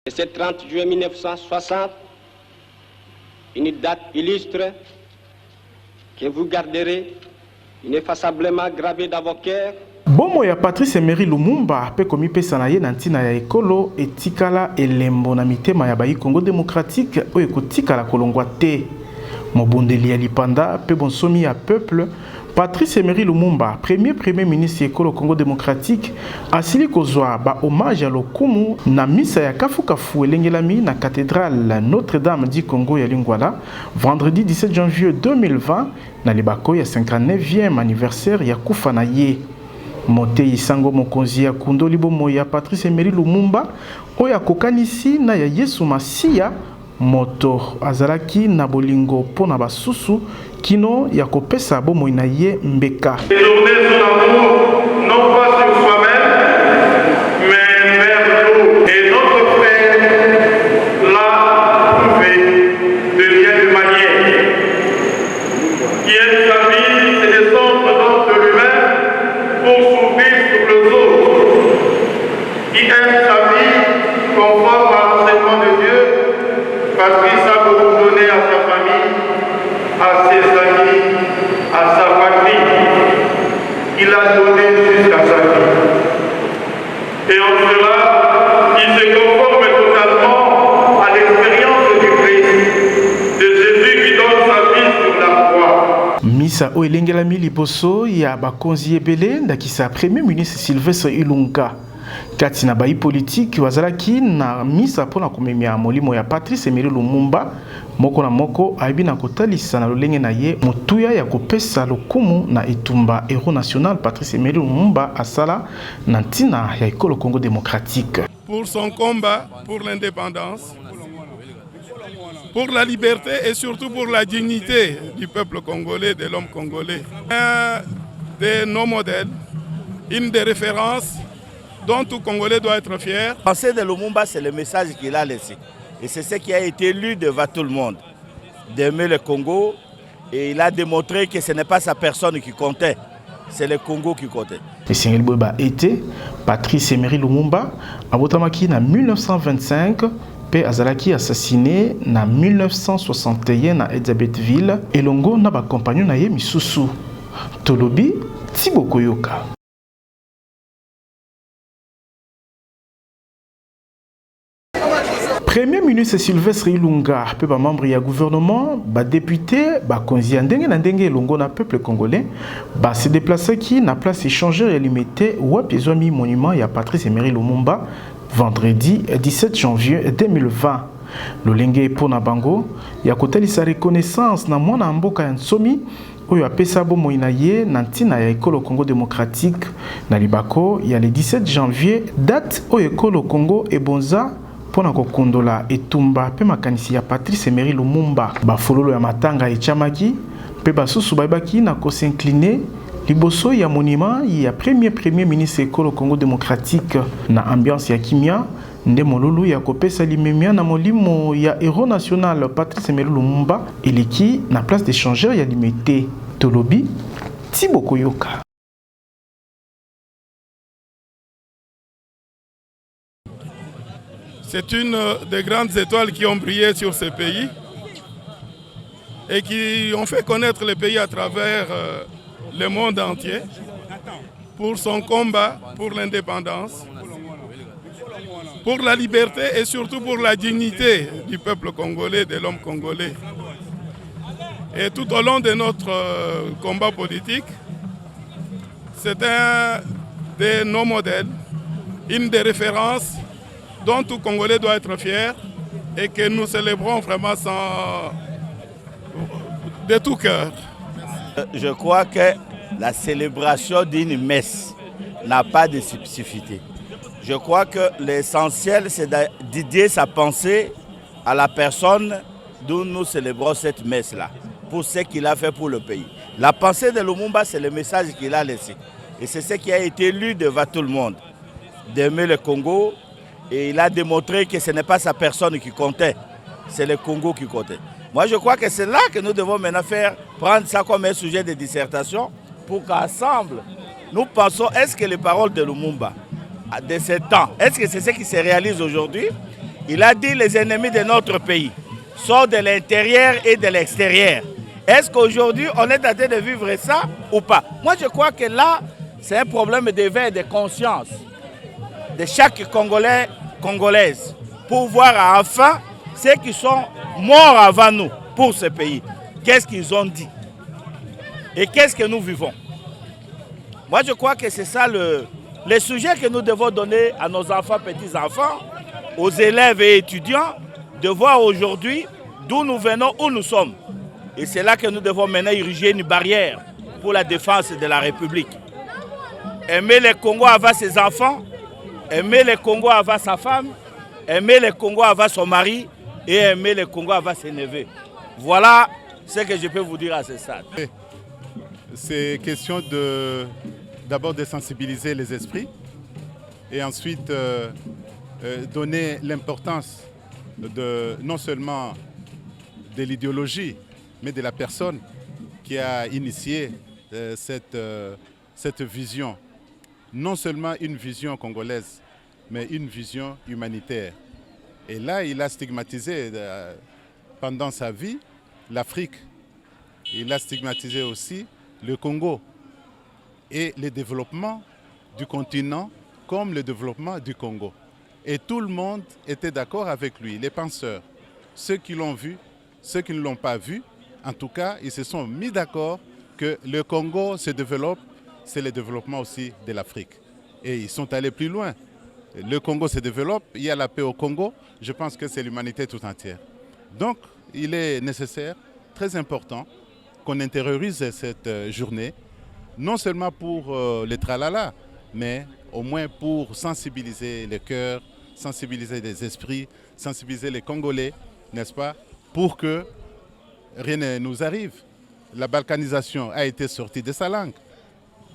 Et ce 30 juin 1960, une date illustre que vous garderez ineffaçablement gravée dans vos cœurs. Bomo ya Patrice Emery Lumumba pe komipesa na ye na ntina ya ekolo etikala elembo na mitema ya bayi Congo démocratique oyo ekotikala kolongwa te. Mobondeli ya lipanda pe bonsomi ya peuple Patrice Emery Lumumba, premier ministre ekolo Congo démocratique, asili kozwa ba hommage à lokumu na misa ya kafu elengelami na cathédrale Notre-Dame du Congo ya Lingwala vendredi 17 janvier 2020 na libako ya 59e anniversaire ya kufa na ye. Motei sango mokonzi ya kundo libomo ya Patrice Emery Lumumba oya kokanisi na ya Yesu Masiya moto azalaki na bolingo pona basusu kino ya kopesa bomoi na ye mbeka. Désormais son amour non pas sur soi-même mais vers l'autre et notre frère l'a prouvé de bien de manière. Qui aime sa vie et descendre dans de lui-même pour s'ouvrir sur les autres. Qui aime sa vie conforme à l'enseignement de Dieu. Patrice a beaucoup donné à sa famille, à ses amis, à sa patrie. Il a donné jusqu'à sa vie. Et en cela, il se conforme totalement à l'expérience du Christ, de Jésus qui donne sa vie sur la croix. Misa o elengelami liboso ya bakonzi ebele ndakisa premier ministre Sylvestre Ilunga. Kati na bayi politique wazalaki na misa pona komemia molimo ya Patrice Emery Lumumba moko na moko aibi na kotalisa na lolenge na ye motuya ya kopesa lokumu na etumba héros national Patrice Emery Lumumba asala na ntina ya ekolo Congo démocratique. Pour son combat pour l'indépendance, pour la liberté et surtout pour la dignité du peuple congolais, de l'homme congolais. Un de nos modèles, une des références dont tout Congolais doit être fier. La pensée de Lumumba, c'est le message qu'il a laissé. Et c'est ce qui a été lu devant tout le monde. D'aimer le Congo. Et il a démontré que ce n'est pas sa personne qui comptait. C'est le Congo qui comptait. Et Sengel Boba était Patrice Emery Lumumba, abotamaki na 1925, pe azalaki assassiné na 1961 na Elizabethville, elongo na ba compagnon na ye misusu. Tolobi Thibaut Koyoka. Premier ministre Sylvestre Ilunga, pe ba membre ya gouvernement, ba député, ba konzi ndenge na ndenge elongo na peuple congolais, ba se déplacer qui na place échangeur et limité wapi ezwami monument ya Patrice Emery Lumumba vendredi 17 janvier 2020. Lolenge pona bango ya kotalisa reconnaissance na mwana mboka ya nsomi oyo apesa bomoi na ye na ntina ya ekolo Congo démocratique na libako ya le 17 janvier date oyo ekolo Congo ebonza pona kokondola etumba pe makanisi ya Patrice Emery Lumumba. Bafololo ya matanga echamaki pe basusu babaki na kosincliner liboso ya monument ya premier ministre ekolo Congo démocratique na ambiance ya kimia nde molulu ya kopesa limemia na molimo ya héros national Patrice Emery Lumumba eleki na place d'échangeur ya limité. Tolobi Thibaut Koyoka. C'est une des grandes étoiles qui ont brillé sur ce pays et qui ont fait connaître le pays à travers le monde entier pour son combat pour l'indépendance, pour la liberté et surtout pour la dignité du peuple congolais, de l'homme congolais. Et tout au long de notre combat politique, c'est un de nos modèles, une des références dont tout Congolais doit être fier et que nous célébrons vraiment de tout cœur. Je crois que la célébration d'une messe n'a pas de spécificité. Je crois que l'essentiel, c'est de dédier sa pensée à la personne d'où nous célébrons cette messe-là, pour ce qu'il a fait pour le pays. La pensée de Lumumba, c'est le message qu'il a laissé. Et c'est ce qui a été lu devant tout le monde. D'aimer le Congo. Et il a démontré que ce n'est pas sa personne qui comptait, c'est le Congo qui comptait. Moi, je crois que c'est là que nous devons maintenant prendre ça comme un sujet de dissertation pour qu'ensemble, nous pensons, est-ce que les paroles de Lumumba, de ce temps, est-ce que c'est ce qui se réalise aujourd'hui? Il a dit les ennemis de notre pays sont de l'intérieur et de l'extérieur. Est-ce qu'aujourd'hui, on est en train de vivre ça ou pas? Moi, je crois que là, c'est un problème d'éveil de conscience de chaque Congolais, Congolaise, pour voir enfin ceux qui sont morts avant nous pour ce pays. Qu'est-ce qu'ils ont dit? Et qu'est-ce que nous vivons? Moi, je crois que c'est ça le sujet que nous devons donner à nos enfants, petits-enfants, aux élèves et étudiants, de voir aujourd'hui d'où nous venons, où nous sommes. Et c'est là que nous devons maintenant ériger une barrière pour la défense de la République. Aimer le Congo avant ses enfants, aimer le Congo avant sa femme, aimer le Congo avant son mari et aimer le Congo avant ses neveux. Voilà ce que je peux vous dire à ce stade. C'est question d'abord de sensibiliser les esprits et ensuite donner l'importance non seulement de l'idéologie, mais de la personne qui a initié cette vision. Non seulement une vision congolaise, mais une vision humanitaire. Et là, il a stigmatisé pendant sa vie l'Afrique. Il a stigmatisé aussi le Congo et le développement du continent comme le développement du Congo. Et tout le monde était d'accord avec lui, les penseurs. Ceux qui l'ont vu, ceux qui ne l'ont pas vu, en tout cas, ils se sont mis d'accord que le Congo se développe, c'est le développement aussi de l'Afrique. Et ils sont allés plus loin. Le Congo se développe, il y a la paix au Congo, je pense que c'est l'humanité tout entière. Donc, il est nécessaire, très important, qu'on intériorise cette journée, non seulement pour les tralala, mais au moins pour sensibiliser les cœurs, sensibiliser les esprits, sensibiliser les Congolais, n'est-ce pas, pour que rien ne nous arrive. La balkanisation a été sortie de sa langue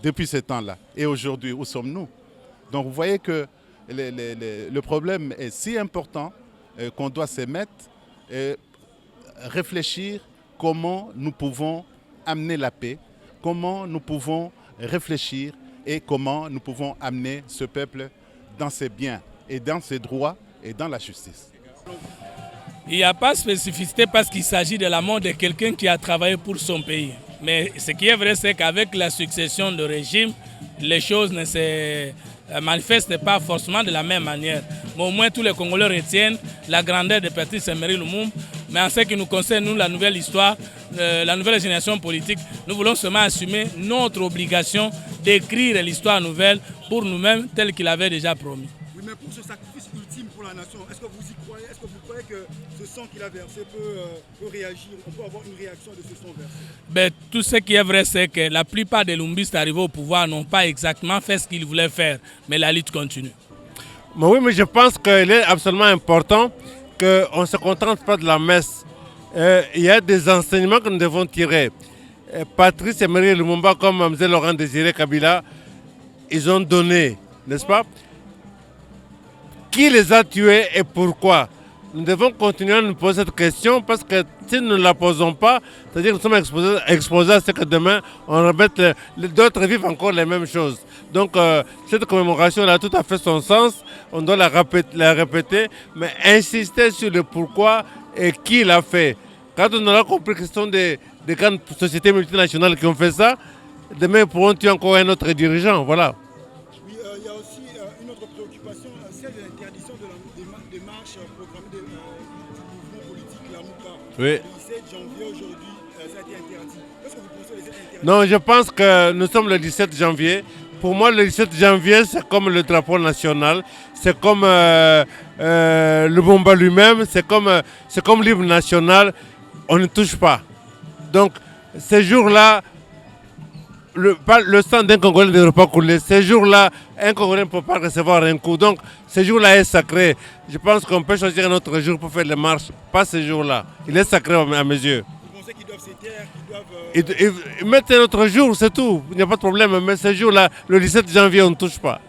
depuis ce temps-là. Et aujourd'hui, où sommes-nous? Donc vous voyez que le problème est si important qu'on doit se mettre et réfléchir comment nous pouvons amener la paix, comment nous pouvons réfléchir et comment nous pouvons amener ce peuple dans ses biens et dans ses droits et dans la justice. Il n'y a pas de spécificité parce qu'il s'agit de la mort de quelqu'un qui a travaillé pour son pays. Mais ce qui est vrai, c'est qu'avec la succession de régime, les choses ne se manifestent pas forcément de la même manière. Mais au moins, tous les Congolais retiennent la grandeur de Patrice Emery Lumumba. Mais en ce qui nous concerne, nous, la nouvelle histoire, la nouvelle génération politique, nous voulons seulement assumer notre obligation d'écrire l'histoire nouvelle pour nous-mêmes, telle qu'il avait déjà promis. Oui, mais pour ce sacrifice ultime pour la nation, est-ce que vous y croyez? Est-ce que vous croyez que ce sang qu'il a versé peut réagir? On peut avoir une réaction de ce sang versé? Ben, tout ce qui est vrai, c'est que la plupart des lumbistes arrivés au pouvoir n'ont pas exactement fait ce qu'ils voulaient faire, mais la lutte continue. Mais oui, mais je pense qu'il est absolument important qu'on ne se contente pas de la messe. Il y a des enseignements que nous devons tirer. Patrice Emery Lumumba, comme M. Laurent Désiré Kabila, ils ont donné, n'est-ce pas? Qui les a tués et pourquoi? Nous devons continuer à nous poser cette question parce que si nous ne la posons pas, c'est-à-dire que nous sommes exposés à ce que demain, on répète, d'autres vivent encore les mêmes choses. Donc cette commémoration a tout à fait son sens, on doit la répéter, mais insister sur le pourquoi et qui l'a fait. Quand on aura compris que ce sont des grandes sociétés multinationales qui ont fait ça, demain ils pourront tuer encore un autre dirigeant, voilà. Oui, il y a aussi une autre préoccupation, celle de l'interdiction des marches programmées du mouvement politique, la MOUCA. Oui. Le 17 janvier aujourd'hui, ça a été interdit. Qu'est-ce que vous pensez de cette interdiction? Non, je pense que nous sommes le 17 janvier. Pour moi, le 17 janvier, c'est comme le drapeau national, c'est comme le Bomba lui-même, c'est comme l'hymne national, on ne touche pas. Donc, ces jours-là, le sang d'un Congolais ne devrait pas couler. Ces jours-là, un Congolais ne peut pas recevoir un coup. Donc, ces jours-là est sacré. Je pense qu'on peut choisir un autre jour pour faire les marches, pas ces jours-là. Il est sacré à mes yeux. Vous pensez qu'ils doivent se taire, qu'ils doivent... Ils mettent un autre jour, c'est tout. Il n'y a pas de problème. Mais ces jours-là, le 17 janvier, on ne touche pas.